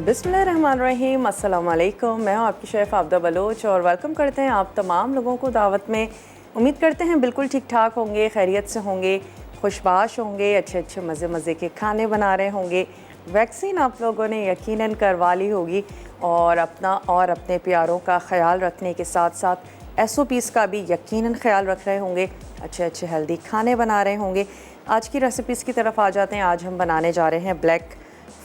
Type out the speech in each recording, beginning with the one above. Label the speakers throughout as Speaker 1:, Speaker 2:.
Speaker 1: बिस्मिल्लाहिर्रहमानिर्रहीम, अस्सलाम वालेकुम। मैं हूँ आपकी शेफ़ आबदा बलोच और वेलकम करते हैं आप तमाम लोगों को दावत में। उम्मीद करते हैं बिल्कुल ठीक ठाक होंगे, खैरियत से होंगे, खुशबाश होंगे, अच्छे अच्छे मज़े मज़े के खाने बना रहे होंगे। वैक्सीन आप लोगों ने यकीनन करवा ली होगी और अपना और अपने प्यारों का ख्याल रखने के साथ साथ SOPs का भी यकीनन ख्याल रख रहे होंगे, अच्छे अच्छे हेल्दी खाने बना रहे होंगे। आज की रेसिपीज़ की तरफ आ जाते हैं। आज हम बनाने जा रहे हैं ब्लैक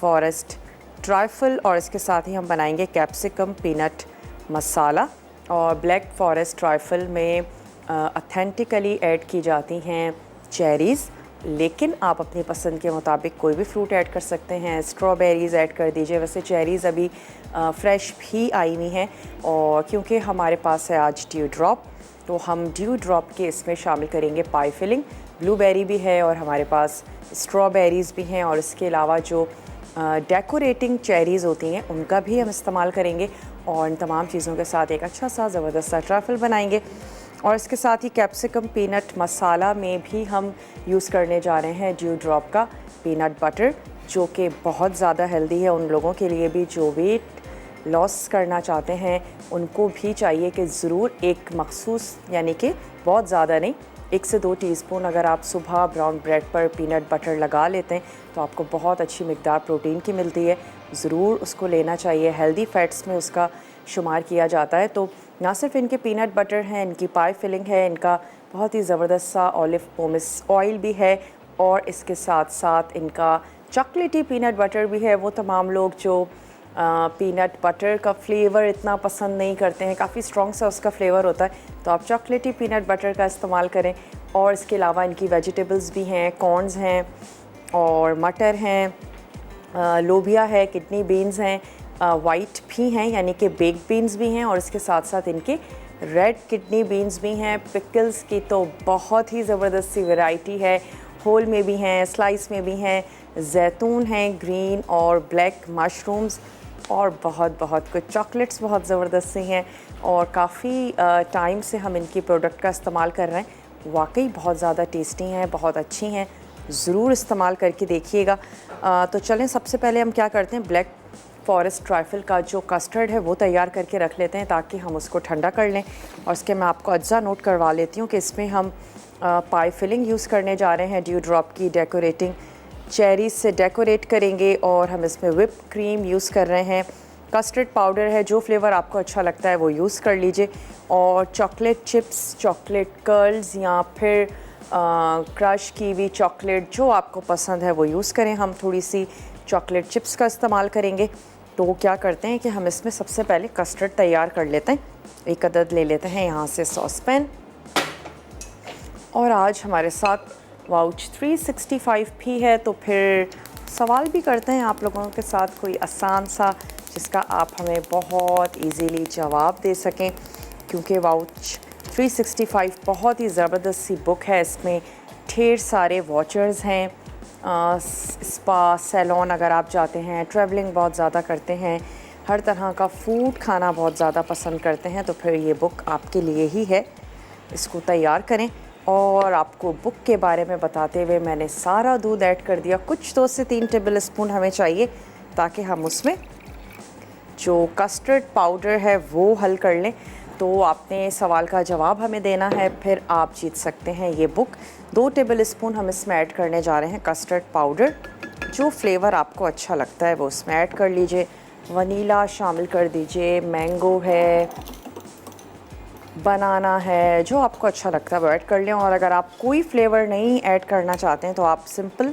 Speaker 1: फॉरेस्ट ट्राइफल और इसके साथ ही हम बनाएंगे कैप्सिकम पीनट मसाला। और ब्लैक फॉरेस्ट ट्राइफल में ऑथेंटिकली ऐड की जाती हैं चेरीज़, लेकिन आप अपनी पसंद के मुताबिक कोई भी फ्रूट ऐड कर सकते हैं। स्ट्रॉबेरीज़ ऐड कर दीजिए। वैसे चेरीज़ अभी फ़्रेश भी आई हुई हैं और क्योंकि हमारे पास है आज ड्यू ड्रॉप, तो हम ड्यू ड्रॉप के इसमें शामिल करेंगे पाई फिलिंग। ब्लूबेरी भी है और हमारे पास स्ट्रॉबेरीज़ भी हैं और इसके अलावा जो डेकोरेटिंग चेरीज़ होती हैं उनका भी हम इस्तेमाल करेंगे और इन तमाम चीज़ों के साथ एक अच्छा सा ज़बरदस्त सा ट्रफल बनाएंगे। और इसके साथ ही कैप्सिकम पीनट मसाला में भी हम यूज़ करने जा रहे हैं ड्यू ड्रॉप का पीनट बटर, जो कि बहुत ज़्यादा हेल्दी है उन लोगों के लिए भी जो वेट लॉस करना चाहते हैं। उनको भी चाहिए कि ज़रूर एक मखसूस, यानी कि बहुत ज़्यादा नहीं, 1 से 2 टीस्पून अगर आप सुबह ब्राउन ब्रेड पर पीनट बटर लगा लेते हैं तो आपको बहुत अच्छी मिकदार प्रोटीन की मिलती है। ज़रूर उसको लेना चाहिए। हेल्दी फैट्स में उसका शुमार किया जाता है। तो ना सिर्फ इनके पीनट बटर हैं, इनकी पाई फिलिंग है, इनका बहुत ही ज़बरदस्त सा ऑलिव पोमेस ऑयल भी है और इसके साथ साथ इनका चॉकलेटी पीनट बटर भी है। वो तमाम लोग जो पीनट बटर का फ्लेवर इतना पसंद नहीं करते हैं, काफ़ी स्ट्रॉन्ग सा उसका फ्लेवर होता है, तो आप चॉकलेटी पीनट बटर का इस्तेमाल करें। और इसके अलावा इनकी वेजिटेबल्स भी हैं, कॉर्न्स हैं और मटर हैं, लोबिया है, किडनी बीन्स हैं, वाइट भी हैं यानी कि बेक बीन्स भी हैं और इसके साथ साथ इनके रेड किडनी बीन्स भी हैं। पिकल्स की तो बहुत ही ज़बरदस्त सी वैरायटी है, होल में भी हैं, स्लाइस में भी हैं, जैतून हैं, ग्रीन और ब्लैक मशरूम्स और बहुत बहुत कुछ। चॉकलेट्स बहुत ज़बरदस्त सी हैं और काफ़ी टाइम से हम इनकी प्रोडक्ट का इस्तेमाल कर रहे हैं। वाकई बहुत ज़्यादा टेस्टी हैं, बहुत अच्छी हैं, ज़रूर इस्तेमाल करके देखिएगा। तो चलें, सबसे पहले हम क्या करते हैं, ब्लैक फॉरेस्ट ट्राइफल का जो कस्टर्ड है वो तैयार करके रख लेते हैं ताकि हम उसको ठंडा कर लें। और इसके मैं आपको अज्जा नोट करवा लेती हूँ कि इसमें हम पाई फिलिंग यूज़ करने जा रहे हैं ड्यू ड्रॉप की, डेकोरेटिंग चेरीज़ से डेकोरेट करेंगे और हम इसमें व्हिप क्रीम यूज़ कर रहे हैं। कस्टर्ड पाउडर है, जो फ्लेवर आपको अच्छा लगता है वो यूज़ कर लीजिए। और चॉकलेट चिप्स, चॉकलेट कर्ल्स या फिर क्रश कीवी चॉकलेट, जो आपको पसंद है वो यूज़ करें। हम थोड़ी सी चॉकलेट चिप्स का इस्तेमाल करेंगे। तो क्या करते हैं कि हम इसमें सबसे पहले कस्टर्ड तैयार कर लेते हैं। एक अदद ले लेते हैं यहाँ से सॉस पैन। और आज हमारे साथ वाउच 365 भी है, तो फिर सवाल भी करते हैं आप लोगों के साथ कोई आसान सा जिसका आप हमें बहुत इजीली जवाब दे सकें, क्योंकि वाउच 365 बहुत ही ज़बरदस्त सी बुक है। इसमें ढेर सारे वॉचर्स हैं। स्पा सैलून अगर आप जाते हैं, ट्रैवलिंग बहुत ज़्यादा करते हैं, हर तरह का फूड खाना बहुत ज़्यादा पसंद करते हैं, तो फिर ये बुक आपके लिए ही है। इसको तैयार करें। और आपको बुक के बारे में बताते हुए मैंने सारा दूध ऐड कर दिया। कुछ 2 से 3 टेबल स्पून हमें चाहिए ताकि हम उसमें जो कस्टर्ड पाउडर है वो हल कर लें। तो आपने सवाल का जवाब हमें देना है, फिर आप जीत सकते हैं ये बुक। 2 टेबल स्पून हम इसमें ऐड करने जा रहे हैं कस्टर्ड पाउडर। जो फ्लेवर आपको अच्छा लगता है वो उसमें ऐड कर लीजिए। वनीला शामिल कर दीजिए, मैंगो है, बनाना है, जो आपको अच्छा लगता है वो ऐड कर लें। और अगर आप कोई फ्लेवर नहीं ऐड करना चाहते हैं तो आप सिंपल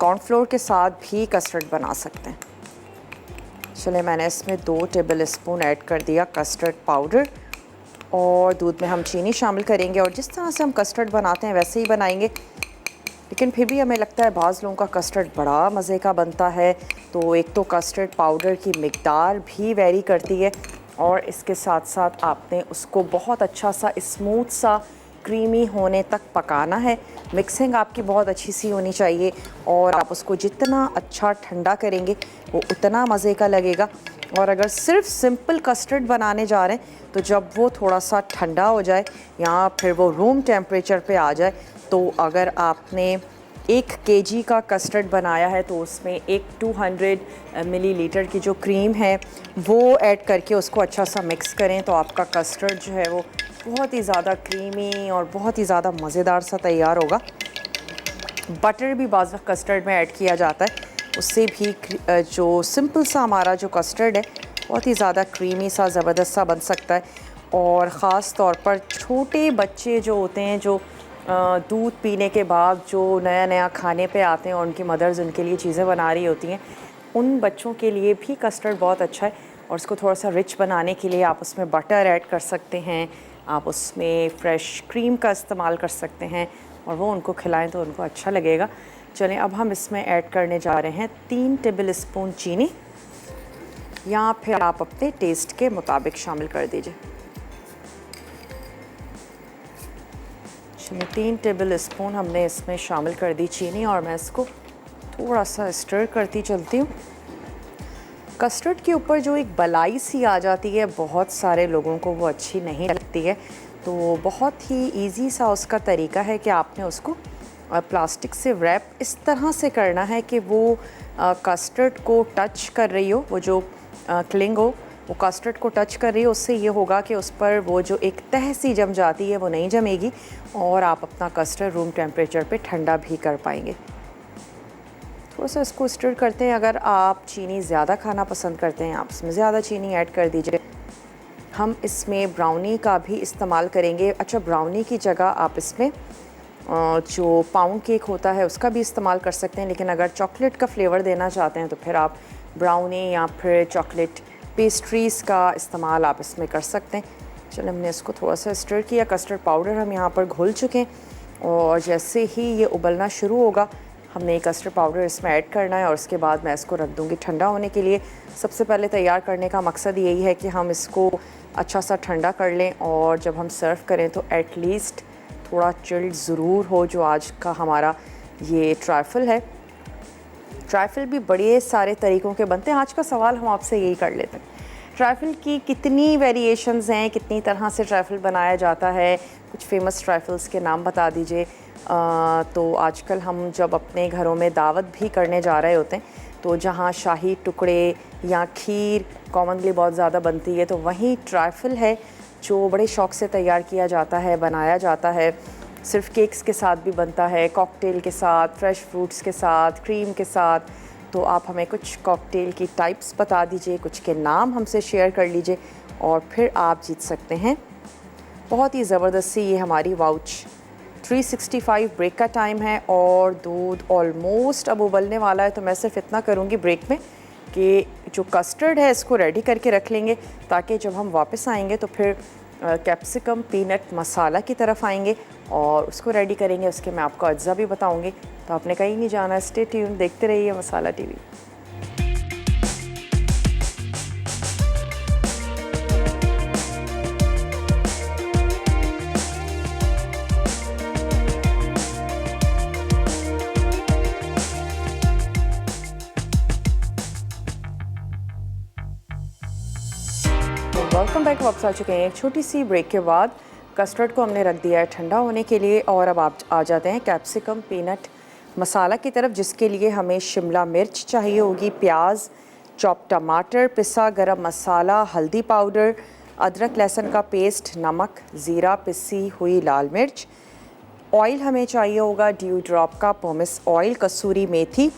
Speaker 1: कॉर्नफ्लोर के साथ भी कस्टर्ड बना सकते हैं। चले, मैंने इसमें 2 टेबल स्पून ऐड कर दिया कस्टर्ड पाउडर। और दूध में हम चीनी शामिल करेंगे और जिस तरह से हम कस्टर्ड बनाते हैं वैसे ही बनाएंगे, लेकिन फिर भी हमें लगता है बाज़ लोगों का कस्टर्ड बड़ा मज़े का बनता है। तो एक तो कस्टर्ड पाउडर की मिकदार भी वेरी करती है और इसके साथ साथ आपने उसको बहुत अच्छा सा स्मूथ सा क्रीमी होने तक पकाना है। मिक्सिंग आपकी बहुत अच्छी सी होनी चाहिए और आप उसको जितना अच्छा ठंडा करेंगे वो उतना मज़े का लगेगा। और अगर सिर्फ सिंपल कस्टर्ड बनाने जा रहे हैं तो जब वो थोड़ा सा ठंडा हो जाए या फिर वो रूम टेम्परेचर पे आ जाए, तो अगर आपने 1 केजी का कस्टर्ड बनाया है, तो उसमें एक 200 मिलीलीटर की जो क्रीम है वो ऐड करके उसको अच्छा सा मिक्स करें, तो आपका कस्टर्ड जो है वो बहुत ही ज़्यादा क्रीमी और बहुत ही ज़्यादा मज़ेदार सा तैयार होगा। बटर भी बाज़ वक़्त कस्टर्ड में ऐड किया जाता है, उससे भी जो सिंपल सा हमारा जो कस्टर्ड है बहुत ही ज़्यादा क्रीमी सा ज़बरदस्त सा बन सकता है। और ख़ास तौर पर छोटे बच्चे जो होते हैं, जो दूध पीने के बाद जो नया नया खाने पे आते हैं और उनकी मदर्स उनके लिए चीज़ें बना रही होती हैं, उन बच्चों के लिए भी कस्टर्ड बहुत अच्छा है। और उसको थोड़ा सा रिच बनाने के लिए आप उसमें बटर ऐड कर सकते हैं, आप उसमें फ्रेश क्रीम का इस्तेमाल कर सकते हैं और वो उनको खिलाएं तो उनको अच्छा लगेगा। चलें, अब हम इसमें ऐड करने जा रहे हैं 3 टेबल स्पून चीनी, या फिर आप अपने टेस्ट के मुताबिक शामिल कर दीजिए। 3 टेबल स्पून हमने इसमें शामिल कर दी चीनी, और मैं इसको थोड़ा सा स्टर करती चलती हूँ। कस्टर्ड के ऊपर जो एक बलाई सी आ जाती है, बहुत सारे लोगों को वो अच्छी नहीं लगती है, तो बहुत ही इजी सा उसका तरीका है कि आपने उसको प्लास्टिक से रैप इस तरह से करना है कि वो कस्टर्ड को टच कर रही हो, वो जो क्लिंग हो वो कस्टर्ड को टच कर रही है। उससे ये होगा कि उस पर वो जो एक तह सी जम जाती है वो नहीं जमेगी, और आप अपना कस्टर्ड रूम टेम्परेचर पे ठंडा भी कर पाएंगे। थोड़ा सा इसको स्टर करते हैं। अगर आप चीनी ज़्यादा खाना पसंद करते हैं, आप इसमें ज़्यादा चीनी ऐड कर दीजिए। हम इसमें ब्राउनी का भी इस्तेमाल करेंगे। अच्छा, ब्राउनी की जगह आप इसमें जो पाउंड केक होता है उसका भी इस्तेमाल कर सकते हैं, लेकिन अगर चॉकलेट का फ्लेवर देना चाहते हैं तो फिर आप ब्राउनी या फिर चॉकलेट पेस्ट्रीज़ का इस्तेमाल आप इसमें कर सकते हैं। चलो, हमने इसको थोड़ा सा स्टर किया। कस्टर्ड पाउडर हम यहाँ पर घोल चुके हैं, और जैसे ही ये उबलना शुरू होगा हमने कस्टर्ड पाउडर इसमें ऐड करना है, और उसके बाद मैं इसको रख दूँगी ठंडा होने के लिए। सबसे पहले तैयार करने का मकसद यही है कि हम इसको अच्छा सा ठंडा कर लें, और जब हम सर्व करें तो एटलीस्ट थोड़ा चिल्ड ज़रूर हो। जो आज का हमारा ये ट्राइफल है, ट्राइफल भी बड़े सारे तरीक़ों के बनते हैं। आज का सवाल हम आपसे यही कर लेते हैं, ट्राइफल की कितनी वेरिएशंस हैं, कितनी तरह से ट्राइफल बनाया जाता है, कुछ फेमस ट्राइफल्स के नाम बता दीजिए। तो आजकल हम जब अपने घरों में दावत भी करने जा रहे होते हैं, तो जहाँ शाही टुकड़े या खीर कॉमनली बहुत ज़्यादा बनती है, तो वहीं ट्राइफल है जो बड़े शौक़ से तैयार किया जाता है, बनाया जाता है। सिर्फ केक्स के साथ भी बनता है, कॉकटेल के साथ, फ्रेश फ्रूट्स के साथ, क्रीम के साथ। तो आप हमें कुछ कॉकटेल की टाइप्स बता दीजिए, कुछ के नाम हमसे शेयर कर लीजिए, और फिर आप जीत सकते हैं बहुत ही ज़बरदस्त सी ये हमारी वाउच। 365 ब्रेक का टाइम है और दूध ऑलमोस्ट अब उबलने वाला है, तो मैं सिर्फ इतना करूँगी ब्रेक में कि जो कस्टर्ड है इसको रेडी करके रख लेंगे, ताकि जब हम वापस आएंगे तो फिर कैप्सिकम पीनट मसाला की तरफ आएंगे और उसको रेडी करेंगे। उसके मैं आपको अज्जा भी बताऊंगी, तो आपने कहीं नहीं जाना, स्टे ट्यून, देखते रहिए मसाला टीवी। Welcome back. वापस आ चुके हैं एक छोटी सी ब्रेक के बाद। कस्टर्ड को हमने रख दिया है ठंडा होने के लिए, और अब आप आ जाते हैं कैप्सिकम पीनट मसाला की तरफ, जिसके लिए हमें शिमला मिर्च चाहिए होगी, प्याज, चॉप टमाटर, पिसा गरम मसाला, हल्दी पाउडर, अदरक लहसुन का पेस्ट, नमक, ज़ीरा, पिसी हुई लाल मिर्च। ऑयल हमें चाहिए होगा ड्यू ड्रॉप का पोमेस ऑयल, कसूरी मेथी,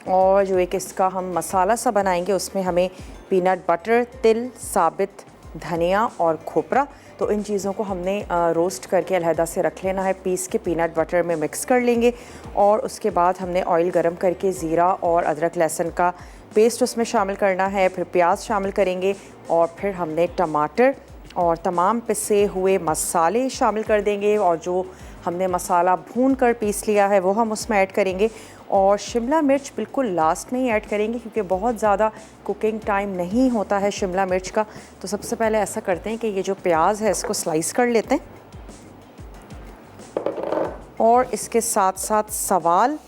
Speaker 1: और जो एक इसका हम मसाला सा बनाएंगे उसमें हमें पीनट बटर, तिल, साबित धनिया और खोपरा। तो इन चीज़ों को हमने रोस्ट करके अलहदा से रख लेना है, पीस के पीनट बटर में मिक्स कर लेंगे, और उसके बाद हमने ऑयल गरम करके ज़ीरा और अदरक लहसुन का पेस्ट उसमें शामिल करना है, फिर प्याज शामिल करेंगे, और फिर हमने टमाटर और तमाम पिसे हुए मसाले शामिल कर देंगे, और जो हमने मसाला भून कर पीस लिया है वो हम उसमें ऐड करेंगे। और शिमला मिर्च बिल्कुल लास्ट में ही ऐड करेंगे, क्योंकि बहुत ज़्यादा कुकिंग टाइम नहीं होता है शिमला मिर्च का। तो सबसे पहले ऐसा करते हैं कि ये जो प्याज है इसको स्लाइस कर लेते हैं, और इसके साथ साथ सवाल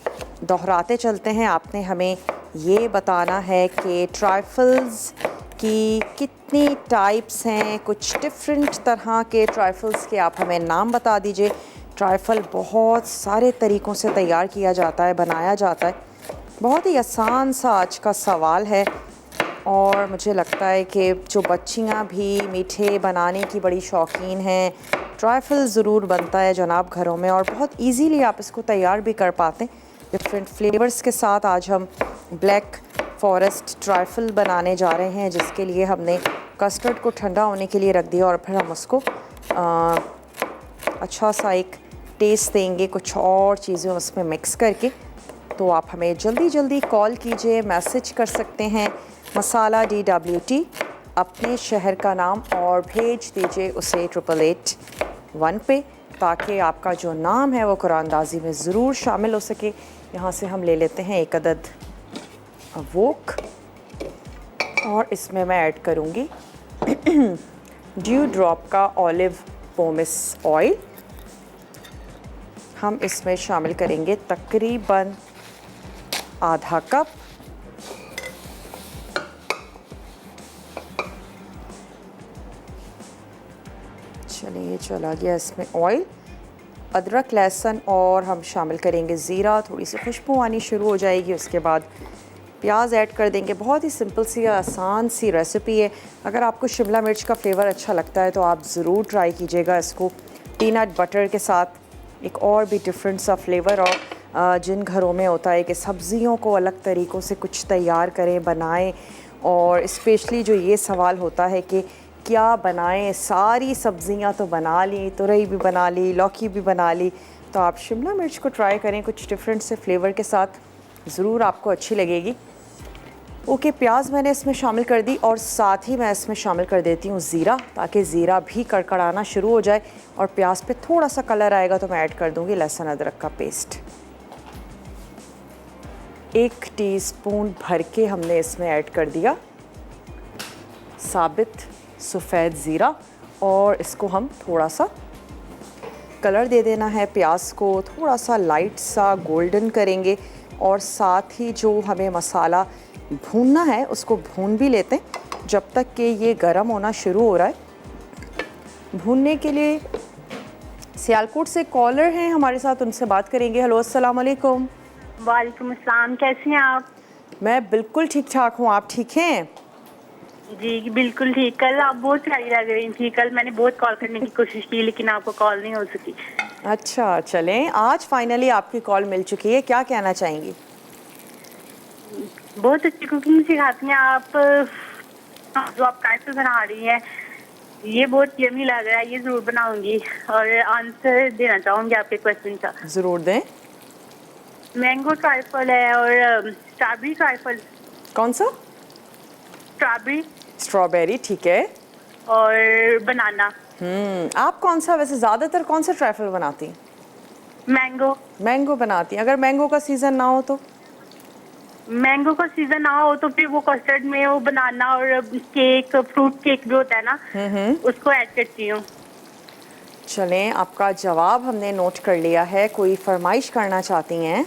Speaker 1: दोहराते चलते हैं। आपने हमें ये बताना है कि ट्राइफल्स की कितनी टाइप्स हैं, कुछ डिफरेंट तरह के ट्राइफल्स के आप हमें नाम बता दीजिए ट्राइफल बहुत सारे तरीक़ों से तैयार किया जाता है, बनाया जाता है। बहुत ही आसान सा आज का सवाल है और मुझे लगता है कि जो बच्चियाँ भी मीठे बनाने की बड़ी शौकीन हैं, ट्राइफल ज़रूर बनता है जनाब घरों में और बहुत इजीली आप इसको तैयार भी कर पाते हैं डिफरेंट फ्लेवर्स के साथ। आज हम ब्लैक फॉरेस्ट ट्राइफल बनाने जा रहे हैं, जिसके लिए हमने कस्टर्ड को ठंडा होने के लिए रख दिया और फिर हम उसको अच्छा सा एक टेस्ट देंगे कुछ और चीज़ें उसमें मिक्स करके। तो आप हमें जल्दी जल्दी कॉल कीजिए, मैसेज कर सकते हैं मसाला DWT अपने शहर का नाम और भेज दीजिए उसे 8881 पे, ताकि आपका जो नाम है वो कुरानदाजी में ज़रूर शामिल हो सके। यहाँ से हम ले लेते हैं एक अदद वोक और इसमें मैं ऐड करूँगी ड्यू ड्रॉप का ऑलिव पोमेस ऑयल। हम इसमें शामिल करेंगे तकरीबन आधा कप। चलिए चला गया इसमें ऑयल। अदरक लहसुन और हम शामिल करेंगे ज़ीरा, थोड़ी सी खुशबू आनी शुरू हो जाएगी। उसके बाद प्याज ऐड कर देंगे। बहुत ही सिंपल सी आसान सी रेसिपी है। अगर आपको शिमला मिर्च का फ्लेवर अच्छा लगता है तो आप ज़रूर ट्राई कीजिएगा इसको पीनट बटर के साथ। एक और भी डिफरेंट सा फ्लेवर और जिन घरों में होता है कि सब्ज़ियों को अलग तरीक़ों से कुछ तैयार करें, बनाएं, और स्पेशली जो ये सवाल होता है कि क्या बनाएं, सारी सब्ज़ियां तो बना ली, तुरई भी बना ली, लौकी भी बना ली, तो आप शिमला मिर्च को ट्राई करें कुछ डिफरेंट से फ्लेवर के साथ, ज़रूर आपको अच्छी लगेगी। ओके, प्याज मैंने इसमें शामिल कर दी और साथ ही मैं इसमें शामिल कर देती हूँ ज़ीरा, ताकि ज़ीरा भी कड़कड़ाना शुरू हो जाए और प्याज पे थोड़ा सा कलर आएगा तो मैं ऐड कर दूँगी लहसुन अदरक का पेस्ट। 1 टीस्पून भर के हमने इसमें ऐड कर दिया साबित सफ़ेद ज़ीरा और इसको हम थोड़ा सा कलर दे देना है प्याज को, थोड़ा सा लाइट सा गोल्डन करेंगे और साथ ही जो हमें मसाला भूनना है उसको भून भी लेते हैं जब तक कि ये गरम होना शुरू हो रहा है। भूनने के लिए सियालकोट से कॉलर हैं हमारे साथ, उनसे बात करेंगे। हेलो, अस्सलाम वालेकुम।
Speaker 2: वालेकुम अस्सलाम, कैसी हैं आप?
Speaker 1: मैं बिल्कुल ठीक ठाक हूँ, आप ठीक हैं?
Speaker 2: जी बिल्कुल ठीक। कल आप बहुत प्यारी लग रही थी। कल मैंने बहुत कॉल करने की कोशिश की लेकिन आपको कॉल नहीं हो सकी।
Speaker 1: अच्छा, चलें, आज फाइनली आपकी कॉल मिल चुकी है। क्या कहना चाहेंगी?
Speaker 2: बहुत अच्छी कुकिंग सिखाती हैं आप। जो आप कैसे बना रही हैं ये बहुत यम्मी लग रहा है, ये ज़रूर बनाऊंगी और आंसर देना चाहूँगी आपके क्वेश्चन का।
Speaker 1: ज़रूर दें।
Speaker 2: मैंगो ट्राइफल है और स्ट्रॉबेरी ट्राइफल।
Speaker 1: कौन सा? स्ट्रॉबेरी, ठीक है।
Speaker 2: और बनाना।
Speaker 1: आप कौन सा, वैसे ज़्यादातर कौन सा ट्राइफल बनाती हैं?
Speaker 2: मैंगो
Speaker 1: बनाती हैं। अगर मैंगो का सीज़न ना हो तो?
Speaker 2: मैंगो का सीजन ना हो तो फिर वो कस्टर्ड में वो बनाना और केक, फ्रूट केक जो होता है ना, उसको ऐड करती हूँ।
Speaker 1: चलें, आपका जवाब हमने नोट कर लिया है। कोई फरमाइश करना चाहती हैं?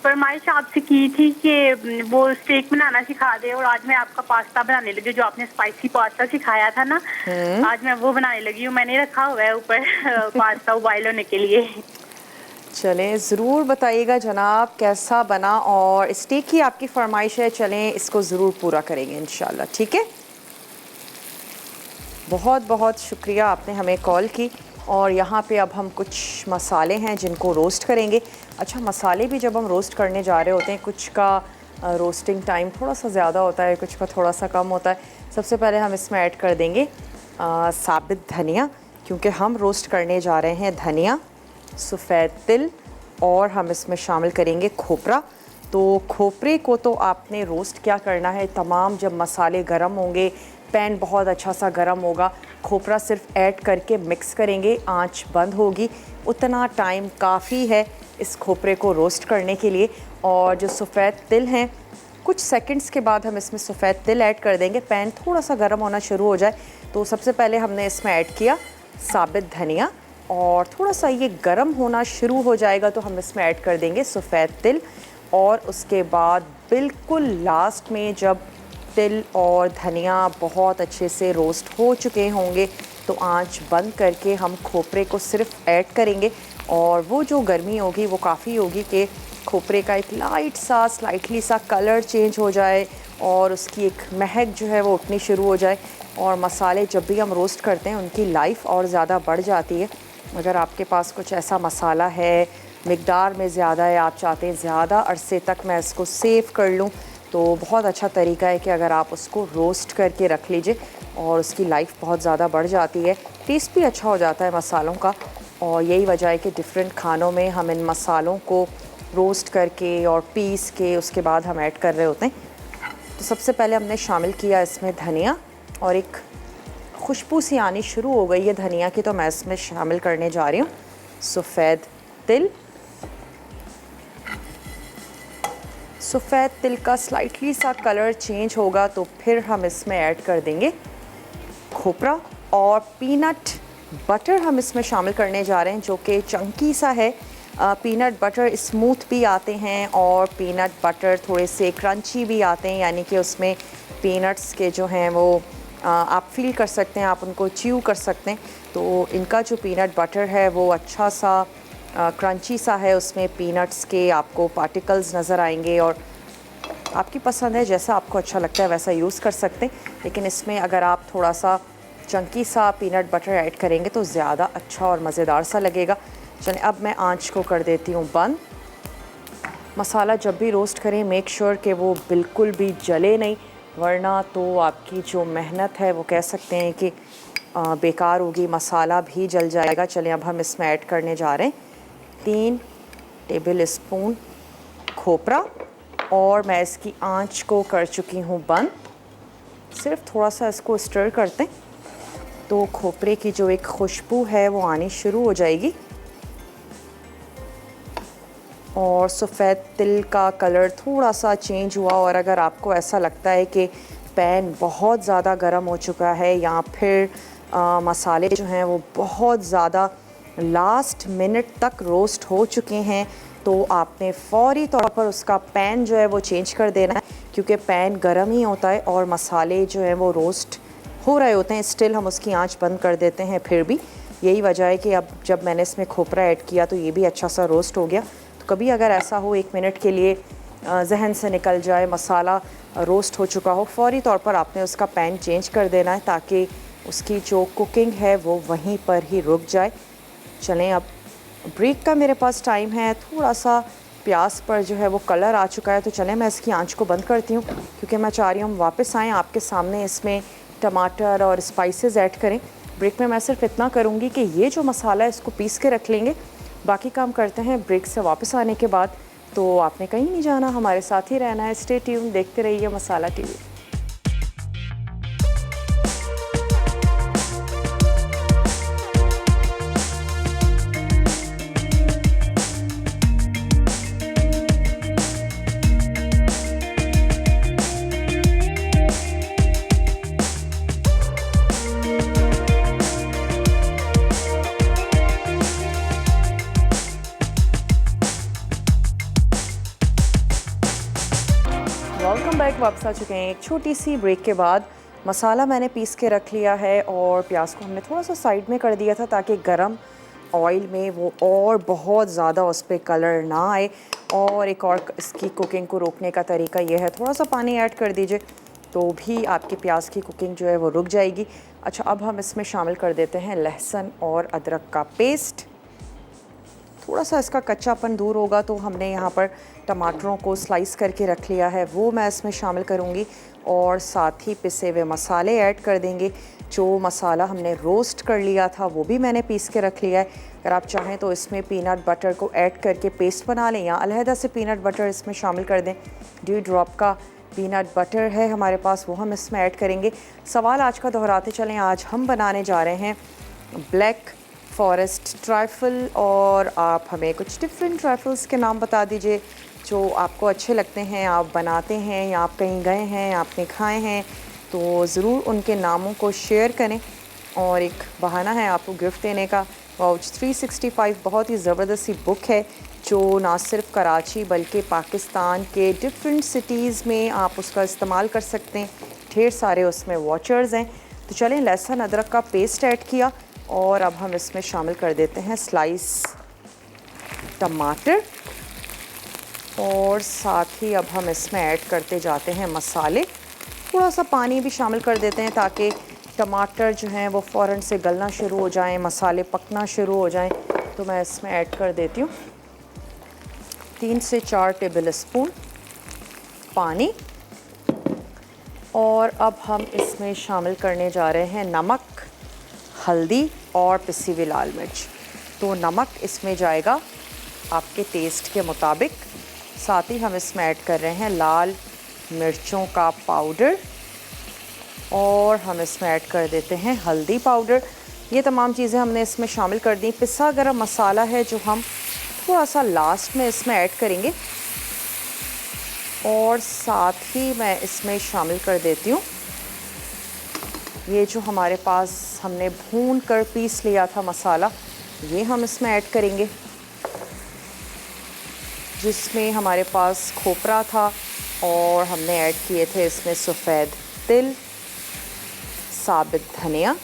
Speaker 2: फरमाइश आपसे की थी कि वो स्टेक बनाना सिखा दे और आज मैं आपका पास्ता बनाने लगी। जो आपने स्पाइसी पास्ता सिखाया था ना, आज मैं वो बनाने लगी हूँ। मैंने रखा हुआ है ऊपर पास्ता उबाइल होने के लिए।
Speaker 1: चलें, ज़रूर बताइएगा जनाब कैसा बना, और स्टेक की आपकी फरमाइश है। चलें, इसको ज़रूर पूरा करेंगे इंशाल्लाह, ठीक है। बहुत बहुत शुक्रिया, आपने हमें कॉल की। और यहाँ पे अब हम कुछ मसाले हैं जिनको रोस्ट करेंगे। अच्छा, मसाले भी जब हम रोस्ट करने जा रहे होते हैं, कुछ का रोस्टिंग टाइम थोड़ा सा ज़्यादा होता है, कुछ का थोड़ा सा कम होता है। सबसे पहले हम इसमें ऐड कर देंगे साबित धनिया, क्योंकि हम रोस्ट करने जा रहे हैं धनिया, सफ़ेद तिल, और हम इसमें शामिल करेंगे खोपरा। तो खोपरे को तो आपने रोस्ट क्या करना है, तमाम जब मसाले गरम होंगे, पैन बहुत अच्छा सा गरम होगा, खोपरा सिर्फ ऐड करके मिक्स करेंगे, आंच बंद होगी, उतना टाइम काफ़ी है इस खोपरे को रोस्ट करने के लिए। और जो सफ़ेद तिल हैं, कुछ सेकंड्स के बाद हम इसमें सफ़ेद तिल ऐड कर देंगे। पैन थोड़ा सा गर्म होना शुरू हो जाए तो सबसे पहले हमने इसमें ऐड किया साबित धनिया, और थोड़ा सा ये गर्म होना शुरू हो जाएगा तो हम इसमें ऐड कर देंगे सफ़ेद तिल। और उसके बाद बिल्कुल लास्ट में जब तिल और धनिया बहुत अच्छे से रोस्ट हो चुके होंगे तो आंच बंद करके हम खोपरे को सिर्फ ऐड करेंगे और वो जो गर्मी होगी वो काफ़ी होगी कि खोपरे का एक लाइट सा स्लाइटली सा कलर चेंज हो जाए और उसकी एक महक जो है वो उठनी शुरू हो जाए। और मसाले जब भी हम रोस्ट करते हैं उनकी लाइफ और ज़्यादा बढ़ जाती है। अगर आपके पास कुछ ऐसा मसाला है, मिकदार में ज़्यादा है, आप चाहते हैं ज़्यादा अरसे तक मैं इसको सेव कर लूँ, तो बहुत अच्छा तरीका है कि अगर आप उसको रोस्ट करके रख लीजिए और उसकी लाइफ बहुत ज़्यादा बढ़ जाती है, टेस्ट भी अच्छा हो जाता है मसालों का। और यही वजह है कि डिफरेंट खानों में हम इन मसालों को रोस्ट करके और पीस के उसके बाद हम ऐड कर रहे होते हैं। तो सबसे पहले हमने शामिल किया इसमें धनिया और एक खुशबू सी आनी शुरू हो गई है धनिया की, तो मैं इसमें शामिल करने जा रही हूँ सफ़ेद तिल। सफ़ेद तिल का स्लाइटली सा कलर चेंज होगा तो फिर हम इसमें ऐड कर देंगे खोपरा और पीनट बटर हम इसमें शामिल करने जा रहे हैं जो कि चंकी सा है। पीनट बटर स्मूथ भी आते हैं और पीनट बटर थोड़े से क्रंची भी आते हैं, यानी कि उसमें पीनट्स के जो हैं वो आप फील कर सकते हैं, आप उनको च्यू कर सकते हैं। तो इनका जो पीनट बटर है वो अच्छा सा क्रंची सा है, उसमें पीनट्स के आपको पार्टिकल्स नज़र आएंगे और आपकी पसंद है, जैसा आपको अच्छा लगता है वैसा यूज़ कर सकते हैं। लेकिन इसमें अगर आप थोड़ा सा चंकी सा पीनट बटर ऐड करेंगे तो ज़्यादा अच्छा और मज़ेदार सा लगेगा। चलिए अब मैं आंच को कर देती हूँ बंद। मसाला जब भी रोस्ट करें मेक श्योर कि वो बिल्कुल भी जले नहीं, वरना तो आपकी जो मेहनत है वो कह सकते हैं कि बेकार होगी, मसाला भी जल जाएगा। चलिए अब हम इसमें ऐड करने जा रहे हैं 3 टेबल स्पून खोपरा और मैं इसकी आंच को कर चुकी हूँ बंद। सिर्फ थोड़ा सा इसको स्टर करते हैं तो खोपरे की जो एक खुशबू है वो आनी शुरू हो जाएगी और सफ़ेद तिल का कलर थोड़ा सा चेंज हुआ। और अगर आपको ऐसा लगता है कि पैन बहुत ज़्यादा गर्म हो चुका है या फिर मसाले जो हैं वो बहुत ज़्यादा लास्ट मिनट तक रोस्ट हो चुके हैं, तो आपने फ़ौरी तौर पर उसका पैन जो है वो चेंज कर देना है, क्योंकि पैन गर्म ही होता है और मसाले जो हैं वो रोस्ट हो रहे होते हैं। स्टिल हम उसकी आंच बंद कर देते हैं फिर भी। यही वजह है कि अब जब मैंने इसमें खोपरा ऐड किया तो ये भी अच्छा सा रोस्ट हो गया। तो कभी अगर ऐसा हो 1 मिनट के लिए जहन से निकल जाए, मसाला रोस्ट हो चुका हो, फ़ौरी तौर पर आपने उसका पैन चेंज कर देना है ताकि उसकी जो कुकिंग है वो वहीं पर ही रुक जाए। चलें अब ब्रेक का मेरे पास टाइम है, थोड़ा सा प्याज पर जो है वो कलर आ चुका है, तो चलें मैं इसकी आंच को बंद करती हूँ क्योंकि मैं चाह रही हूँ वापस आएँ आपके सामने इसमें टमाटर और स्पाइसेस ऐड करें। ब्रेक में मैं सिर्फ इतना करूँगी कि ये जो मसाला है इसको पीस के रख लेंगे, बाकी काम करते हैं ब्रेक से वापस आने के बाद। तो आपने कहीं नहीं जाना, हमारे साथ ही रहना है। स्टे ट्यून, देखते रहिए मसाला टीवी। वेलकम बैक, वापस आ चुके हैं एक छोटी सी ब्रेक के बाद। मसाला मैंने पीस के रख लिया है और प्याज को हमने थोड़ा सा साइड में कर दिया था ताकि गरम ऑयल में वो और बहुत ज़्यादा उस पर कलर ना आए। और एक और इसकी कुकिंग को रोकने का तरीका ये है, थोड़ा सा पानी ऐड कर दीजिए तो भी आपकी प्याज की कुकिंग जो है वो रुक जाएगी। अच्छा, अब हम इसमें शामिल कर देते हैं लहसुन और अदरक का पेस्ट। थोड़ा सा इसका कच्चापन दूर होगा तो हमने यहाँ पर टमाटरों को स्लाइस करके रख लिया है, वो मैं इसमें शामिल करूँगी और साथ ही पिसे हुए मसाले ऐड कर देंगे। जो मसाला हमने रोस्ट कर लिया था वो भी मैंने पीस के रख लिया है। अगर आप चाहें तो इसमें पीनट बटर को ऐड करके पेस्ट बना लें या अलहदा से पीनट बटर इसमें शामिल कर दें। ड्यू ड्रॉप का पीनट बटर है हमारे पास, वो हम इसमें ऐड करेंगे। सवाल आज का दोहराते चलें, आज हम बनाने जा रहे हैं ब्लैक फॉरेस्ट ट्राइफल और आप हमें कुछ डिफरेंट ट्राइफल्स के नाम बता दीजिए जो आपको अच्छे लगते हैं, आप बनाते हैं या आप कहीं गए हैं, आपने खाए हैं, तो ज़रूर उनके नामों को शेयर करें। और एक बहाना है आपको गिफ्ट देने का। वाउच 365 बहुत ही ज़बरदस्त सी बुक है जो ना सिर्फ कराची बल्कि पाकिस्तान के डिफरेंट सिटीज़ में आप उसका इस्तेमाल कर सकते हैं। ढेर सारे उसमें वॉचर्स हैं। तो तो चलें, लहसुन अदरक का पेस्ट ऐड किया और अब हम इसमें शामिल कर देते हैं स्लाइस टमाटर और साथ ही अब हम इसमें ऐड करते जाते हैं मसाले। थोड़ा सा पानी भी शामिल कर देते हैं ताकि टमाटर जो हैं वो फ़ौरन से गलना शुरू हो जाएं, मसाले पकना शुरू हो जाएं। तो मैं इसमें ऐड कर देती हूँ 3 से 4 टेबल स्पून पानी और अब हम इसमें शामिल करने जा रहे हैं नमक, हल्दी और पिसी हुई लाल मिर्च। तो नमक इसमें जाएगा आपके टेस्ट के मुताबिक। साथ ही हम इसमें ऐड कर रहे हैं लाल मिर्चों का पाउडर और हम इसमें ऐड कर देते हैं हल्दी पाउडर। ये तमाम चीज़ें हमने इसमें शामिल कर दी। पिसा गरम मसाला है जो हम थोड़ा सा लास्ट में इसमें ऐड करेंगे और साथ ही मैं इसमें शामिल कर देती हूँ ये जो हमारे पास हमने भून कर पीस लिया था मसाला, ये हम इसमें ऐड करेंगे, जिसमें हमारे पास खोपरा था और हमने ऐड किए थे इसमें सफ़ेद तिल, साबित धनिया।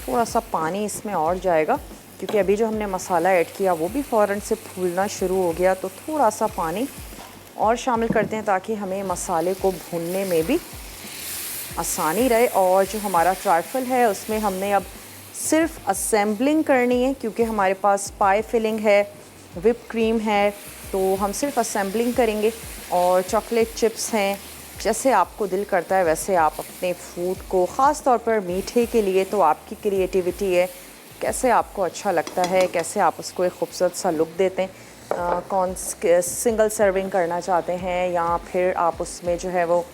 Speaker 1: थोड़ा सा पानी इसमें और जाएगा क्योंकि अभी जो हमने मसाला ऐड किया वो भी फ़ौरन से फूलना शुरू हो गया, तो थोड़ा सा पानी और शामिल करते हैं ताकि हमें मसाले को भूनने में भी आसानी रहे। और जो हमारा ट्राइफल है उसमें हमने अब सिर्फ असेंबलिंग करनी है क्योंकि हमारे पास पाई फिलिंग है, विप क्रीम है, तो हम सिर्फ असेंबलिंग करेंगे। और चॉकलेट चिप्स हैं, जैसे आपको दिल करता है वैसे आप अपने फूड को, ख़ास तौर पर मीठे के लिए तो आपकी क्रिएटिविटी है, कैसे आपको अच्छा लगता है, कैसे आप उसको एक खूबसूरत सा लुक देते हैं। कौन सिंगल सर्विंग करना चाहते हैं या फिर आप उसमें जो है वो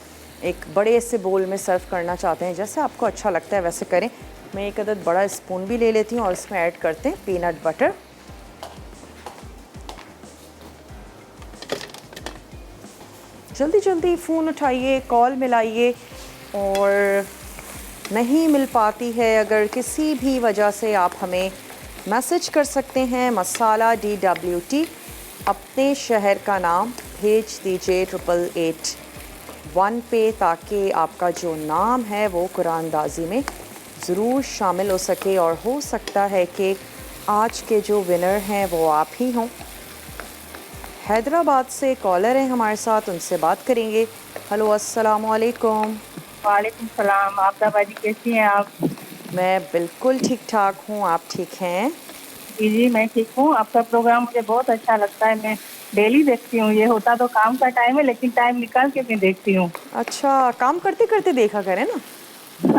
Speaker 1: एक बड़े से बोल में सर्व करना चाहते हैं, जैसे आपको अच्छा लगता है वैसे करें। मैं एक अदद बड़ा स्पून भी ले लेती हूँ और इसमें ऐड करते हैं पीनट बटर। जल्दी जल्दी फ़ोन उठाइए, कॉल मिलाइए, और नहीं मिल पाती है अगर किसी भी वजह से आप हमें मैसेज कर सकते हैं मसाला DWT अपने शहर का नाम भेज दीजिए 8881 पे, ताकि आपका जो नाम है वो कुरानदाजी में ज़रूर शामिल हो सके। और हो सकता है कि आज के जो विनर हैं वो आप ही हों। हैदराबाद से कॉलर हैं हमारे साथ, उनसे बात करेंगे। हेलो, अस्सलाम वालेकुम।
Speaker 2: वालेकुम सलाम। आप बाजी कैसी हैं आप?
Speaker 1: मैं बिल्कुल ठीक ठाक हूँ, आप ठीक हैं?
Speaker 2: जी जी, मैं ठीक हूँ। आपका प्रोग्राम मुझे बहुत अच्छा लगता है, मैं डेली देखती हूँ। ये होता तो काम का टाइम है लेकिन टाइम निकाल के मैं देखती हूँ।
Speaker 1: अच्छा, काम करते करते देखा करें ना।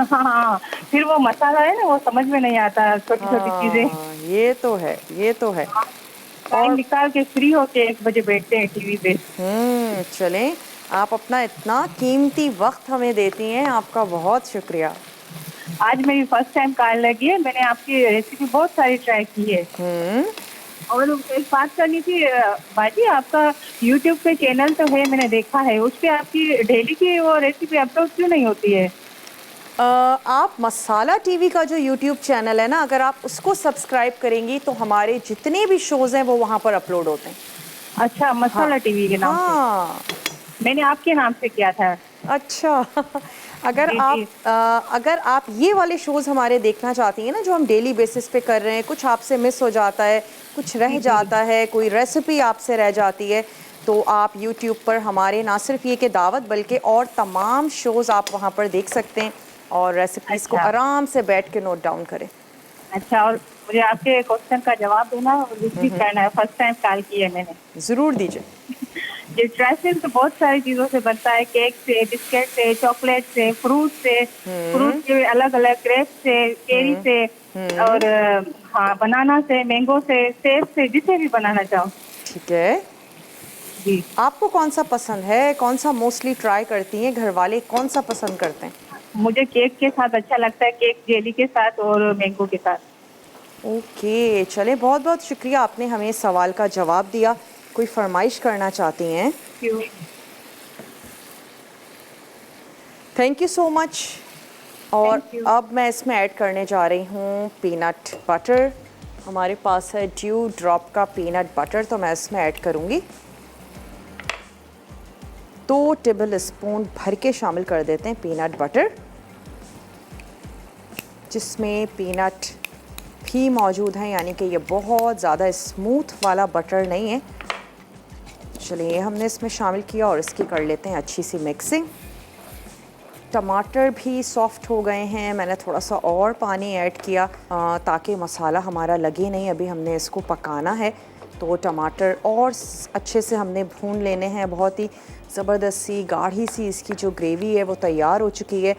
Speaker 2: हाँ, फिर वो मसाला है ना, वो समझ में नहीं आता, छोटी छोटी चीजें।
Speaker 1: ये तो है, ये तो है।
Speaker 2: टाइम निकाल के फ्री होके 1 बजे बैठते हैं टीवी पे।
Speaker 1: चलें, आप अपना इतना कीमती वक्त हमें देती हैं, आपका बहुत शुक्रिया।
Speaker 2: आज मेरी फर्स्ट टाइम कॉल लगी है, मैंने आपकी रेसिपी बहुत सारी ट्राई की है। और एक बात करनी थी बाजी, आपका यूट्यूब पे चैनल तो है, मैंने देखा है, उस पे आपकी डेली की वो रेसिपी अपलोड क्यों नहीं होती है?
Speaker 1: आप मसाला टीवी का जो यूट्यूब चैनल है ना, अगर आप उसको सब्सक्राइब करेंगी तो हमारे जितने भी शोज़ हैं वो वहाँ पर अपलोड होते हैं।
Speaker 2: अच्छा, मसाला टीवी के नाम से? मैंने आपके नाम से किया था।
Speaker 1: अच्छा अगर आप ये वाले शोज़ हमारे देखना चाहती हैं ना, जो हम डेली बेसिस पे कर रहे हैं, कुछ आपसे मिस हो जाता है, कुछ रह जाता है, कोई रेसिपी आपसे रह जाती है, तो आप YouTube पर हमारे ना सिर्फ ये कि दावत बल्कि और तमाम शोज़ आप वहाँ पर देख सकते हैं और रेसिपीज़ को आराम से बैठ के नोट डाउन करें।
Speaker 2: अच्छा, और मुझे आपके क्वेश्चन का जवाब देना और रिसीव करना है। फर्स्ट टाइम कॉल की है मैंने।
Speaker 1: ज़रूर दीजिए।
Speaker 2: ये ट्राइफल तो बहुत सारी चीज़ों से बनता है, केक से, बिस्किट से, चॉकलेट से, फ्रूट से, फ्रूट के अलग अलग, ग्रेप से, केरी से, और हाँ बनाना से, मैंगो से, सेब से, जिसे भी बनाना चाहो।
Speaker 1: ठीक है
Speaker 2: जी।
Speaker 1: आपको कौन सा पसंद है, कौन सा मोस्टली ट्राई करती हैं, घर वाले कौन सा पसंद करते हैं?
Speaker 2: मुझे केक के साथ अच्छा लगता है, केक जेली के साथ और मैंगो के साथ।
Speaker 1: ओके, चले, बहुत बहुत शुक्रिया, आपने हमें इस सवाल का जवाब दिया। कोई फरमाइश करना चाहती हैं? Thank you so much. और अब मैं इसमें ऐड करने जा रही हूँ पीनट बटर। हमारे पास है ड्यू ड्रॉप का पीनट बटर, तो मैं इसमें ऐड करूँगी 2 टेबल स्पून भर के शामिल कर देते हैं पीनट बटर। जिसमें पीनट भी मौजूद हैं, यानी कि ये बहुत ज़्यादा स्मूथ वाला बटर नहीं है। चलिए हमने इसमें शामिल किया और इसकी कर लेते हैं अच्छी सी मिक्सिंग। टमाटर भी सॉफ्ट हो गए हैं, मैंने थोड़ा सा और पानी ऐड किया ताकि मसाला हमारा लगे नहीं। अभी हमने इसको पकाना है तो टमाटर और अच्छे से हमने भून लेने हैं। बहुत ही ज़बरदस्त सी गाढ़ी सी इसकी जो ग्रेवी है वो तैयार हो चुकी है।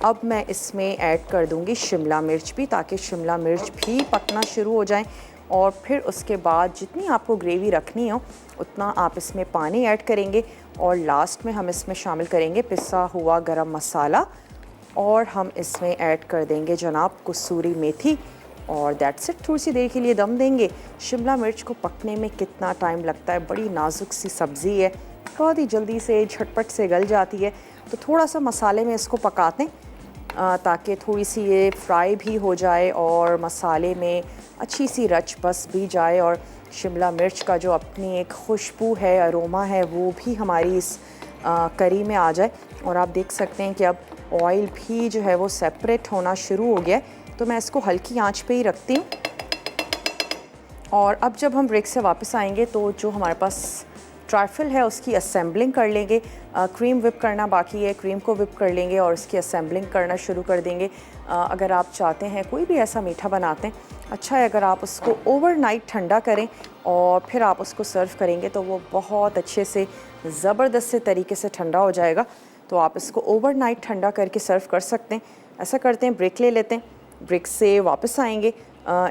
Speaker 1: अब मैं इसमें ऐड कर दूंगी शिमला मिर्च भी, ताकि शिमला मिर्च भी पकना शुरू हो जाएं। और फिर उसके बाद जितनी आपको ग्रेवी रखनी हो उतना आप इसमें पानी ऐड करेंगे। और लास्ट में हम इसमें शामिल करेंगे पिसा हुआ गरम मसाला, और हम इसमें ऐड कर देंगे जनाब कसूरी मेथी, और दैट्स इट। थोड़ी सी देर के लिए दम देंगे। शिमला मिर्च को पकने में कितना टाइम लगता है, बड़ी नाजुक सी सब्ज़ी है, बहुत ही जल्दी से झटपट से गल जाती है। तो थोड़ा सा मसाले में इसको पकाते हैं ताकि थोड़ी सी ये फ्राई भी हो जाए और मसाले में अच्छी सी रच बस भी जाए, और शिमला मिर्च का जो अपनी एक खुशबू है, अरोमा है, वो भी हमारी इस करी में आ जाए। और आप देख सकते हैं कि अब ऑयल भी जो है वो सेपरेट होना शुरू हो गया है। तो मैं इसको हल्की आंच पे ही रखती हूँ। और अब जब हम ब्रेक से वापस आएंगे तो जो हमारे पास ट्राइफल है उसकी असेंबलिंग कर लेंगे। क्रीम विप करना बाकी है, क्रीम को विप कर लेंगे और इसकी असेंबलिंग करना शुरू कर देंगे। अगर आप चाहते हैं कोई भी ऐसा मीठा बनाते हैं, अच्छा है अगर आप उसको ओवरनाइट ठंडा करें और फिर आप उसको सर्व करेंगे तो वो बहुत अच्छे से ज़बरदस्त से तरीके से ठंडा हो जाएगा। तो आप इसको ओवरनाइट ठंडा करके सर्व कर सकते हैं। ऐसा करते हैं, ब्रेक ले लेते हैं, ब्रेक से वापस आएंगे।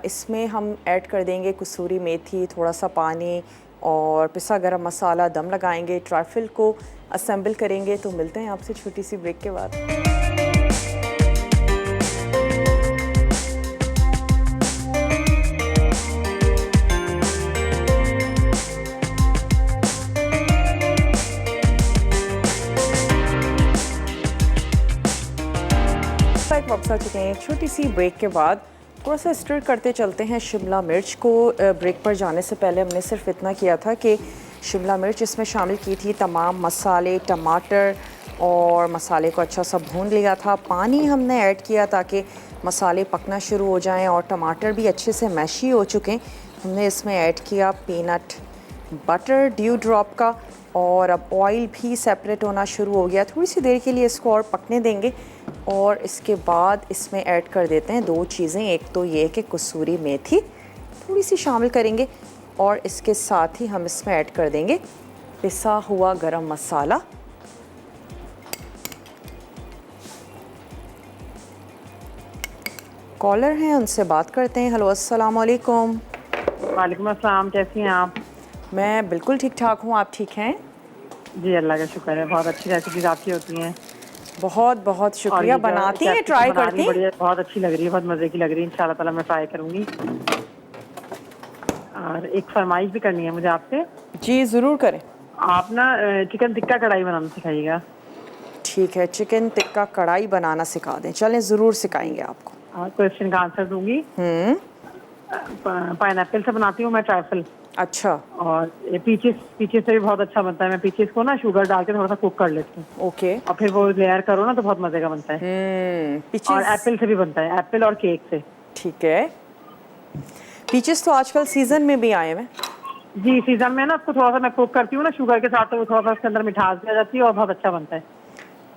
Speaker 1: इसमें हम ऐड कर देंगे कसूरी मेथी, थोड़ा सा पानी और पिसा गरम मसाला, दम लगाएंगे, ट्राइफल को असेंबल करेंगे। तो मिलते हैं आपसे छोटी सी ब्रेक के बाद। वापस आ चुके हैं छोटी सी ब्रेक के बाद। थोड़ा सा स्टर करते चलते हैं शिमला मिर्च को। ब्रेक पर जाने से पहले हमने सिर्फ इतना किया था कि शिमला मिर्च इसमें शामिल की थी, तमाम मसाले, टमाटर और मसाले को अच्छा सा भून लिया था। पानी हमने ऐड किया ताकि मसाले पकना शुरू हो जाएं और टमाटर भी अच्छे से मैशी हो चुके हैं। हमने इसमें ऐड किया पीनट बटर ड्यू ड्रॉप का, और अब ऑयल भी सेपरेट होना शुरू हो गया। थोड़ी सी देर के लिए इसको और पकने देंगे और इसके बाद इसमें ऐड कर देते हैं दो चीज़ें। एक तो ये कि कसूरी मेथी थोड़ी सी शामिल करेंगे और इसके साथ ही हम इसमें ऐड कर देंगे पिसा हुआ गरम मसाला। कॉलर हैं, उनसे बात करते हैं। हेलो, अस्सलाम वालेकुम।
Speaker 3: वालेकुम अस्सलाम, कैसी हैं आप?
Speaker 1: मैं बिल्कुल ठीक ठाक हूँ, आप ठीक हैं?
Speaker 3: जी अल्लाह का शुक्र है, बहुत अच्छी रेसिपीज आपकी होती हैं।
Speaker 1: बहुत बहुत शुक्रिया। बनाती हैं, ट्राई करती हैं?
Speaker 3: बढ़िया, बहुत अच्छी लग रही है, बहुत मज़े की लग रही है। इंशाल्लाह ताला मैं ट्राई करूँगी। और एक फरमाइश भी करनी है मुझे आपसे।
Speaker 1: जी ज़रूर करें।
Speaker 3: आप ना चिकन टिक्का कढ़ाई बनाना सिखाइएगा।
Speaker 1: ठीक है, चिकन टिक्का कढ़ाई बनाना सिखा दें। चलें, ज़रूर सिखाएंगे आपको।
Speaker 3: क्वेश्चन का आंसर दूंगी। पाइनएप्पल से बनाती हूँ मैं ट्राइफल।
Speaker 1: अच्छा। और
Speaker 3: ये पीचेस से भी बहुत अच्छा बनता है। मैं पीचेस को ना शुगर डाल के थोड़ा सा कुक कर लेती हूँ।
Speaker 1: ओके।
Speaker 3: और फिर वो लेयर करो ना तो बहुत मजे का बनता है। और एप्पल से भी बनता है, एप्पल और केक से।
Speaker 1: ठीक है। पीचेस तो आजकल सीजन में भी आए हैं।
Speaker 3: जी, सीजन में ना उसको थोड़ा सा मैं कुक करती हूँ ना शुगर के साथ, तो वो थोड़ा सा उसके अंदर मिठास भी आ जाती है और बहुत अच्छा बनता है।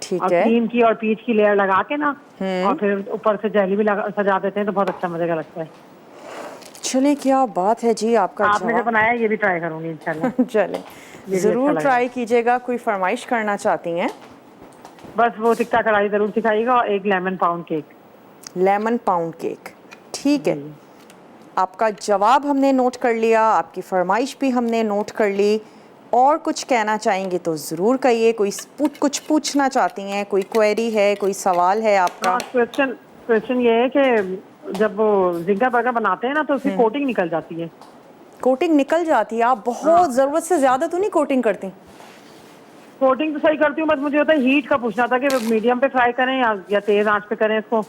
Speaker 1: ठीक
Speaker 3: और
Speaker 1: है।
Speaker 3: क्रीम की और पीच की लेयर लगा के ना और फिर ऊपर से जेली भी सजा देते हैं तो बहुत अच्छा मजे का लगता है।
Speaker 1: चले, क्या बात है जी।
Speaker 3: आपने जो बनाया ये भी ट्राई करूंगी इंशाल्लाह।
Speaker 1: चले, जरूर ट्राई कीजिएगा। कोई फरमाइश करना चाहती हैं?
Speaker 3: बस वो टिक्का कढ़ाई जरूर सिखाइएगा और एक lemon pound cake.
Speaker 1: Lemon pound cake, ठीक है। आपका जवाब हमने नोट कर लिया, आपकी फरमाइश भी हमने नोट कर ली। और कुछ कहना चाहेंगे तो ज़रूर कहिए। कुछ पूछना चाहती हैं, कोई क्वेरी है, कोई सवाल है आपका?
Speaker 3: क्वेश्चन ये है कि जब वो जिंगा बर्गर बनाते हैं ना तो उसकी कोटिंग निकल जाती है।
Speaker 1: कोटिंग निकल जाती है? आप बहुत ज़रूरत से ज़्यादा तो नहीं कोटिंग करती?
Speaker 3: कोटिंग तो सही करती हूँ, बस मुझे होता है हीट का पूछना था कि मीडियम पे फ्राई करें या तेज आंच पे करें इसको।